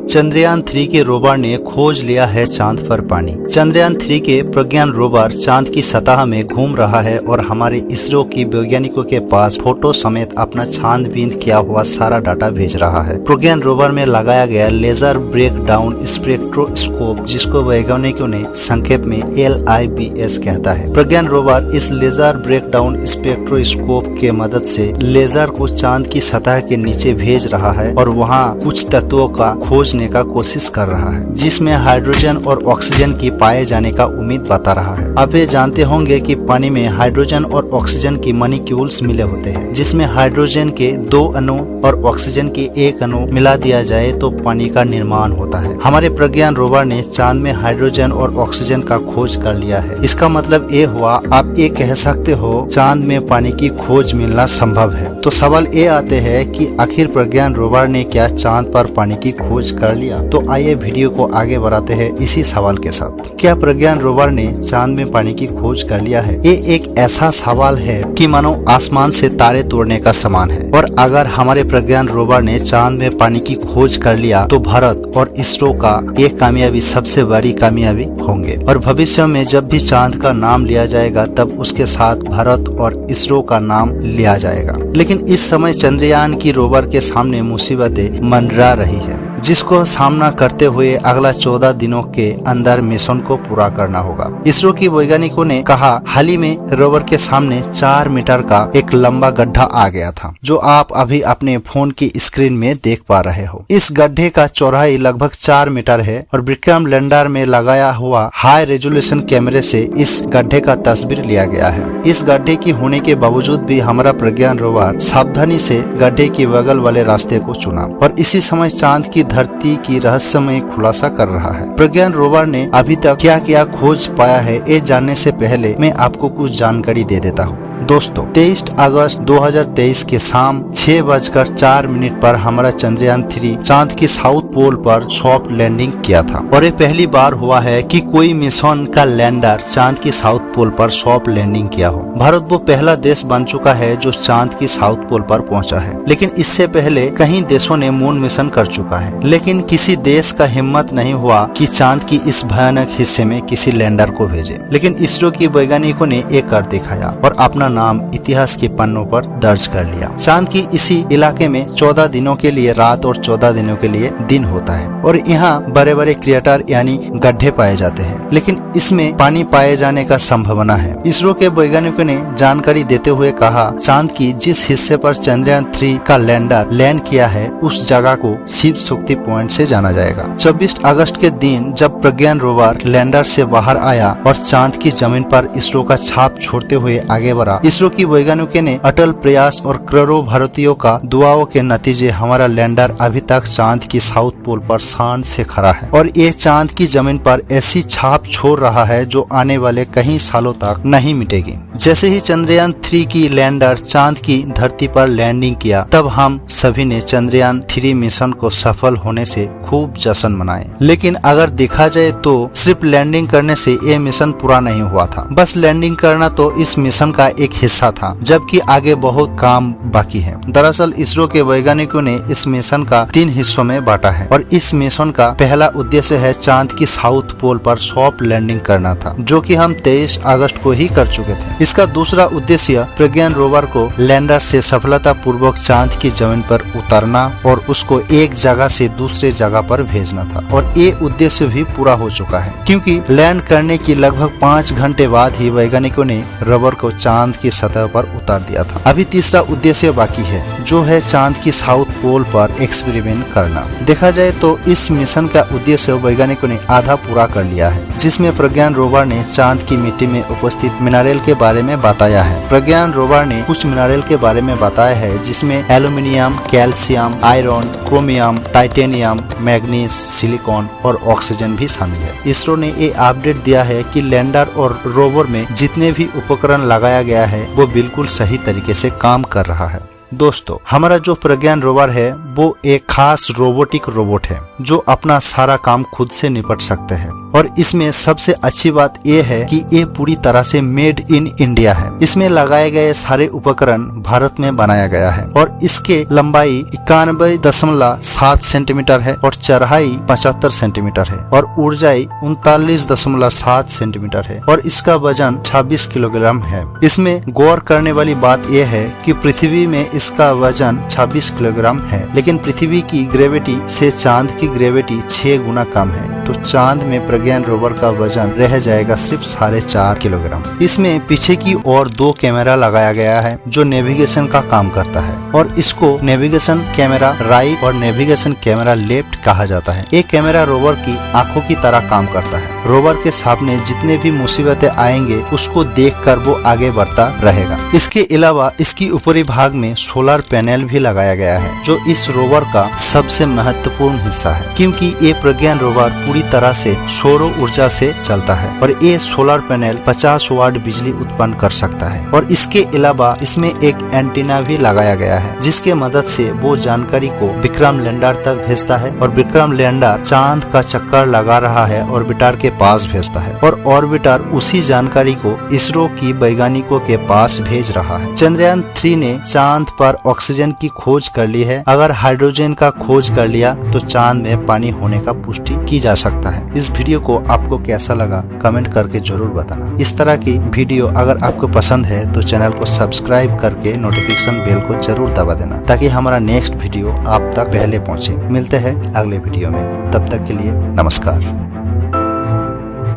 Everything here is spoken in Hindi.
चंद्रयान 3 के रोवर ने खोज लिया है चांद पर पानी। चंद्रयान 3 के प्रज्ञान रोवर चांद की सतह में घूम रहा है और हमारे इसरो की वैज्ञानिकों के पास फोटो समेत अपना छानबीन किया हुआ सारा डाटा भेज रहा है। प्रज्ञान रोवर में लगाया गया लेजर ब्रेकडाउन स्पेक्ट्रोस्कोप, जिसको वैज्ञानिकों ने संक्षेप में LIBS कहता है। प्रज्ञान रोवर इस लेजर ब्रेकडाउन स्पेक्ट्रोस्कोप के मदद से लेजर को चांद की सतह के नीचे भेज रहा है और वहाँ कुछ तत्वों का खोजने का कोशिश कर रहा है, जिसमें हाइड्रोजन और ऑक्सीजन की पाए जाने का उम्मीद बता रहा है। आप ये जानते होंगे कि पानी में हाइड्रोजन और ऑक्सीजन की मॉलिक्यूल्स मिले होते हैं, जिसमें हाइड्रोजन के 2 अणु और ऑक्सीजन के 1 अणु मिला दिया जाए तो पानी का निर्माण होता है। हमारे प्रज्ञान रोवर ने चांद में हाइड्रोजन और ऑक्सीजन का खोज कर लिया है। इसका मतलब ये हुआ, आप ये कह सकते हो चांद में पानी की खोज मिलना संभव है। तो सवाल ये आते हैं कि आखिर प्रज्ञान रोवर ने क्या चांद पर पानी की खोज कर लिया? तो आइए वीडियो को आगे बढ़ाते हैं इसी सवाल के साथ। क्या प्रज्ञान रोवर ने चांद में पानी की खोज कर लिया है? ये एक ऐसा सवाल है कि मानो आसमान से तारे तोड़ने का समान है। और अगर हमारे प्रज्ञान रोवर ने चांद में पानी की खोज कर लिया तो भारत और इसरो का ये कामयाबी सबसे बड़ी कामयाबी होंगे। और भविष्य में जब भी चांद का नाम लिया जाएगा तब उसके साथ भारत और इसरो का नाम लिया जाएगा। लेकिन इस समय चंद्रयान की रोवर के सामने मुसीबतें मंडरा रही है, जिसको सामना करते हुए अगला 14 दिनों के अंदर मिशन को पूरा करना होगा। इसरो की वैज्ञानिकों ने कहा, हाल ही में रोवर के सामने 4 मीटर का एक लंबा गड्ढा आ गया था, जो आप अभी अपने फोन की स्क्रीन में देख पा रहे हो। इस गड्ढे का चौड़ाई लगभग 4 मीटर है और विक्रम लैंडर में लगाया हुआ हाई रेजोल्यूशन कैमरे से इस गड्ढे का तस्वीर लिया गया है। इस गड्ढे की होने के बावजूद भी हमारा प्रज्ञान रोवर सावधानी से गड्ढे के बगल वाले रास्ते को चुना और इसी समय चांद की धरती की रहस्यमय खुलासा कर रहा है। प्रज्ञान रोवर ने अभी तक क्या क्या खोज पाया है, ये जानने से पहले मैं आपको कुछ जानकारी दे देता हूँ। दोस्तों, 23 अगस्त 2023 के शाम 6:04 पर हमारा चंद्रयान 3 चांद के साउथ पोल पर सॉफ्ट लैंडिंग किया था और ये पहली बार हुआ है कि कोई मिशन का लैंडर चांद के साउथ पोल पर सॉफ्ट लैंडिंग किया हो। भारत वो पहला देश बन चुका है जो चांद के साउथ पोल पर पहुंचा है, लेकिन इससे पहले कई देशों ने मून मिशन कर चुका है, लेकिन किसी देश का हिम्मत नहीं हुआ कि चांद की इस भयानक हिस्से में किसी लैंडर को भेजे। लेकिन इसरो की वैज्ञानिकों ने एक कर दिखाया और अपना नाम इतिहास के पन्नों पर दर्ज कर लिया। चांद की इसी इलाके में 14 दिनों के लिए रात और 14 दिनों के लिए दिन होता है और यहाँ बड़े बड़े क्रिएटर यानी गड्ढे पाए जाते हैं, लेकिन इसमें पानी पाए जाने का संभावना है। इसरो के वैज्ञानिकों ने जानकारी देते हुए कहा, चांद की जिस हिस्से पर चंद्रयान 3 का लैंडर लैंड किया है उस जगह को शिव शक्ति पॉइंट से जाना जाएगा। 24 अगस्त के दिन जब प्रज्ञान रोवर लैंडर से बाहर आया और चांद की जमीन पर इसरो का छाप छोड़ते हुए आगे बढ़ा, इसरो की वैज्ञानिकों ने अटल प्रयास और करोड़ों भारतीयों का दुआओं के नतीजे हमारा लैंडर अभी तक चांद की साउथ पोल पर शान से खड़ा है और ये चांद की जमीन पर ऐसी छाप छोड़ रहा है जो आने वाले कई सालों तक नहीं मिटेगी। जैसे ही चंद्रयान 3 की लैंडर चांद की धरती पर लैंडिंग किया, तब हम सभी ने चंद्रयान 3 मिशन को सफल होने से खूब जश्न मनाए। लेकिन अगर देखा जाए तो सिर्फ लैंडिंग करने से ये मिशन पूरा नहीं हुआ था। बस लैंडिंग करना तो इस मिशन का एक हिस्सा था, जबकि आगे बहुत काम बाकी है। दरअसल इसरो के वैज्ञानिकों ने इस मिशन का 3 हिस्सों में बांटा है और इस मिशन का पहला उद्देश्य है चांद की साउथ पोल पर सॉफ्ट लैंडिंग करना था, जो कि हम 23 अगस्त को ही कर चुके थे। इसका दूसरा उद्देश्य प्रज्ञान रोवर को लैंडर से सफलतापूर्वक चांद की जमीन पर उतारना और उसको एक जगह से दूसरे जगह पर भेजना था और ये उद्देश्य भी पूरा हो चुका है, क्योंकि लैंड करने की लगभग 5 घंटे बाद ही वैज्ञानिकों ने रोवर को चांद की सतह पर उतार दिया था। अभी तीसरा उद्देश्य बाकी है, जो है चांद की साउथ पोल पर एक्सपेरिमेंट करना। देखा जाए तो इस मिशन का उद्देश्य वैज्ञानिकों ने आधा पूरा कर लिया है, जिसमें प्रज्ञान रोवर ने चांद की मिट्टी में उपस्थित मिनरल के बारे में बताया है। प्रज्ञान रोवर ने कुछ मिनरल के बारे में बताया है, जिसमें aluminium, calcium, iron, chromium, titanium, manganese, silicon और ऑक्सीजन भी शामिल है। इसरो ने ये अपडेट दिया है कि लैंडर और रोवर में जितने भी उपकरण लगाया गया है वो बिल्कुल सही तरीके से काम कर रहा है। दोस्तों, हमारा जो प्रज्ञान रोवर है वो एक खास रोबोटिक रोबोट है जो अपना सारा काम खुद से निपट सकते हैं। और इसमें सबसे अच्छी बात यह है कि ये पूरी तरह से मेड इन इंडिया है। इसमें लगाए गए सारे उपकरण भारत में बनाया गया है और इसके लंबाई 91.7 सेंटीमीटर है और चौड़ाई 75 सेंटीमीटर है और ऊंचाई 39.7 सेंटीमीटर है और इसका वजन 26 किलोग्राम है। इसमें गौर करने वाली बात यह है कि पृथ्वी में इसका वजन 26 किलोग्राम है, लेकिन पृथ्वी की ग्रेविटी से चांद की ग्रेविटी 6 गुना कम है, तो चांद में प्रज्ञान रोवर का वजन रह जाएगा सिर्फ 4.5 किलोग्राम। इसमें पीछे की ओर 2 कैमरा लगाया गया है जो नेविगेशन का काम करता है और इसको नेविगेशन कैमरा राइट और नेविगेशन कैमरा लेफ्ट कहा जाता है। ये कैमरा रोवर की आंखों की तरह काम करता है। रोवर के सामने जितने भी मुसीबतें आएंगे उसको देखकर वो आगे बढ़ता रहेगा। इसके अलावा इसकी ऊपरी भाग में सोलर पैनल भी लगाया गया है जो इस रोवर का सबसे महत्वपूर्ण हिस्सा है, क्योंकि ये प्रज्ञान रोवर पूरी तरह से सौर ऊर्जा से चलता है और ये सोलर पैनल 50 वाट बिजली उत्पन्न कर सकता है। और इसके अलावा इसमें एक एंटीना भी लगाया गया है जिसके मदद से वो जानकारी को विक्रम लैंडर तक भेजता है और विक्रम लैंडर चांद का चक्कर लगा रहा है ऑर्बिटर के पास भेजता है और ऑर्बिटर उसी जानकारी को इसरो की वैज्ञानिकों के पास भेज रहा है। चंद्रयान 3 ने चांद पर ऑक्सीजन की खोज कर ली है। अगर हाइड्रोजन का खोज कर लिया तो चांद में पानी होने का पुष्टि की जा सकता है। इस वीडियो को आपको कैसा लगा कमेंट करके जरूर बताना। इस तरह की वीडियो अगर आपको पसंद है तो चैनल को सब्सक्राइब करके नोटिफिकेशन बेल को जरूर दबा देना ताकि हमारा नेक्स्ट वीडियो आप तक पहले पहुंचे। मिलते हैं अगले वीडियो में, तब तक के लिए नमस्कार।